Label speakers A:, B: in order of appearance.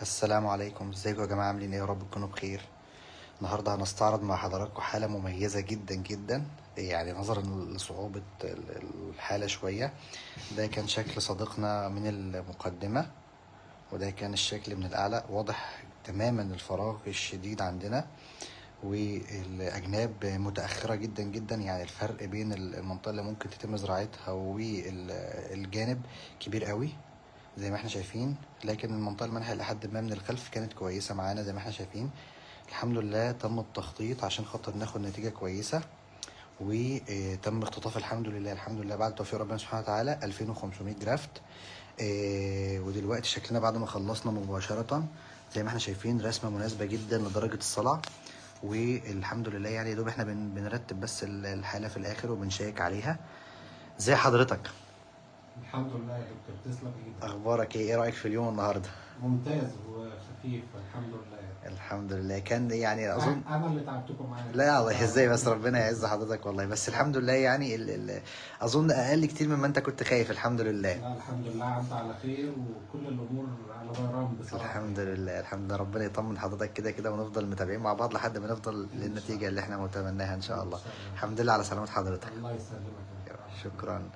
A: السلام عليكم، ازيكم يا جماعة؟ عاملين ايه؟ يا رب تكونوا بخير. النهاردة هنستعرض مع حضراتكم حالة مميزة جدا جدا، يعني نظرا لصعوبة الحالة شوية. ده كان شكل صديقنا من المقدمة، وده كان الشكل من الأعلى. واضح تماما الفراغ الشديد عندنا، والأجناب متأخرة جدا جدا، يعني الفرق بين المنطقة اللي ممكن تتم زراعتها والجانب كبير قوي زي ما احنا شايفين. لكن المنطقة المنحة لحد ما من الخلف كانت كويسة معانا زي ما احنا شايفين. الحمد لله تم التخطيط عشان خاطر ناخد نتيجة كويسة، وتم اختطاف الحمد لله الحمد لله بعد توفيق ربنا سبحانه وتعالى 2500 جرافت. ودلوقتي شكلنا بعد ما خلصنا مباشرة زي ما احنا شايفين رسمة مناسبة جدا لدرجة الصلع. والحمد لله يعني يا دوب احنا بنرتب بس الحالة في الآخر وبنشيك عليها. زي حضرتك؟
B: الحمد لله يا دكتور، تسلم ايدك.
A: اخبارك ايه رأيك في اليوم النهارده؟
B: ممتاز وخفيف الحمد لله.
A: الحمد لله. كان يعني اظن
B: انا اللي تعبتكم معايا.
A: لا والله ازاي بس، ربنا
B: يخليك.
A: يعز حضرتك والله. بس الحمد لله يعني اظن اقل كتير مما انت كنت خايف. الحمد لله.
B: لا الحمد لله عدى على خير وكل الامور على غرام بصراحه
A: الحمد
B: يعني.
A: لله الحمد لله. ربنا يطمن حضرتك كده كده، ونفضل متابعين مع بعض لحد ما نفضل
B: ان شاء
A: للنتيجة اللي
B: الله.
A: احنا متمناها ان شاء
B: ان
A: الله.
B: شاء الله.
A: الحمد لله على سلامة حضرتك.
B: الله يسلمك يا رب.
A: شكرا.